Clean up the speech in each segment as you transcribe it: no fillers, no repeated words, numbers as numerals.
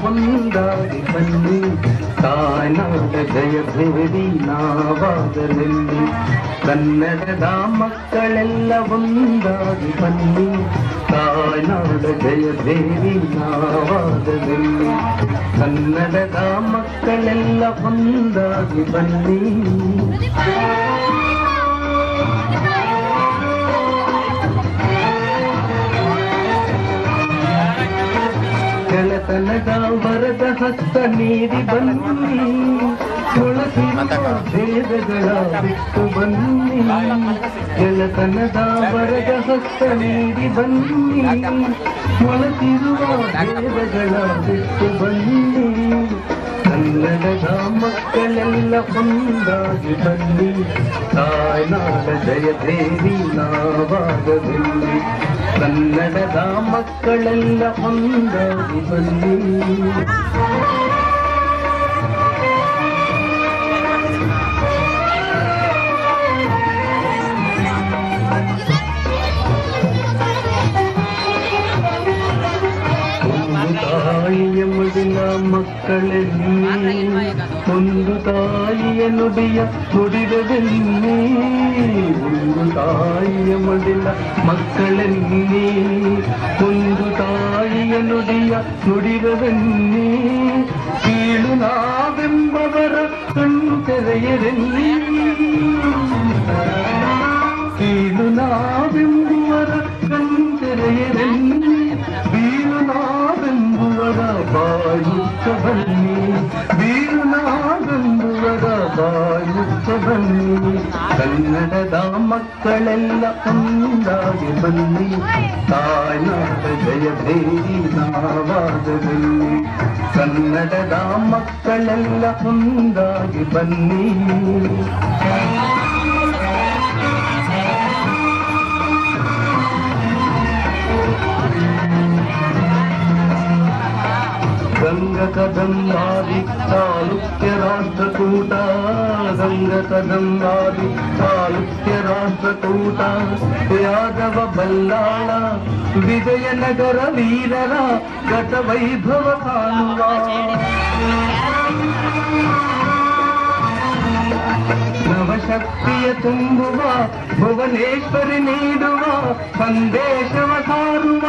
ಒಂದಾಗಿ ಬನ್ನಿ ತಾಯ್ನಾಡ ಜಯಭೇರಿ ನಾವಾಗಲೆಲ್ಲಿ ಕನ್ನಡದ ಮಕ್ಕಳೆಲ್ಲ ಒಂದಾಗಿ ಬನ್ನಿ ತಾಯ್ನಾಡ ಜಯಭೇರಿ ನಾವಾಗಲೆಲ್ಲಿ ಕನ್ನಡದ ಮಕ್ಕಳೆಲ್ಲ ಒಂದಾಗಿ ಬನ್ನಿ ಗೆಳತನದ ವರದ ಹಸ್ತ ನೀಡಿ ಬನ್ನಿ ಮೊಳಸಿರುವ ಭೇದಗಳ ಬಿಟ್ಟು ಬನ್ನಿ ಗೆಳತನದ ವರದ ಹಸ್ತ ನೀಡಿ ಬನ್ನಿ ಮೊಳಸಿರುವ ಭೇದಗಳ ಬಿಟ್ಟು ಬನ್ನಿ ಕನ್ನಡದ ಮಕ್ಕಳೆಲ್ಲ ಒಂದಾಗಿ ಬನ್ನಿ ತಾಯ್ನಾಡ ಜಯಭೇರಿ ನಾವಾಗದಲ್ಲಿ ಕನ್ನಡದ ಮಕ್ಕಳೆಲ್ಲ ಒಂದಾಗಿ ಬನ್ನಿ ತಾಯಿಯ ಮಡಿಲ ಮಕ್ಕಳಲ್ಲಿ ಒಂದು ತಾಯಿಯ ನುಡಿಯ ನುಡಿದದಲ್ಲಿ ಒಂದು ತಾಯಿಯ ಮಡಿಲ ಮಕ್ಕಳಲ್ಲಿ ಒಂದು ತಾಯಿಯ ನುಡಿಯ ನುಡಿದದಲ್ಲಿ ಕೀಳು ನಾವೆಂಬವರ ಕಣ್ತೆರೆಯರಲ್ಲಿ ಕೀಳು ನಾವೆಂಬುವರ ಕಣ್ತೆರೆಯರಲ್ಲಿ ಬೀಳು ನಾವೆಂಬುವರ ಬಾಯುತ್ತ ಬನ್ನಿ ಬೀಳು ನಾವೆಂಬುವರ ಬಾಯುತ್ತ ಬನ್ನಿ ಕನ್ನಡದ ಮಕ್ಕಳೆಲ್ಲ ಒಂದಾಗಿ ಬನ್ನಿ ತಾಯ್ನಾಡ ಜಯಭೇರಿ ನಾವಾಗದಲ್ಲಿ ಕನ್ನಡದ ಮಕ್ಕಳೆಲ್ಲ ಒಂದಾಗಿ ಬನ್ನಿ ಗಂಗ ಕದಂಬಾದಿ ಚಾಲುಕ್ಯ ರಾಷ್ಟ್ರಕೂಟ ಗಂಗ ಕದಂಬಾದಿ ಚಾಲುಕ್ಯ ರಾಷ್ಟ್ರಕೂಟ ಯಾದವ ಬಲ್ಲಾಳ ವಿಜಯನಗರ ವೀರರ ಗತ ವೈಭವ ಕಾಣುವ ನವಶಕ್ತಿಯ ತುಂಬುವ ಭುವನೇಶ್ವರಿ ನೀಡುವ ಸಂದೇಶವ ಸಾರುವ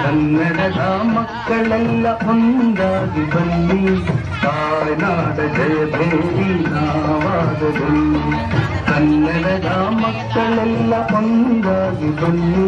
ಕನ್ನಡದ ಮಕ್ಕಳೆಲ್ಲ ಒಂದಾಗಿ ಬನ್ನಿ ತಾಯ್ನಾಡ ಜಯಭೇರಿ ನಾವಾಗದಲ್ಲಿ ಕನ್ನಡದ ಮಕ್ಕಳೆಲ್ಲ ಒಂದಾಗಿ ಬನ್ನಿ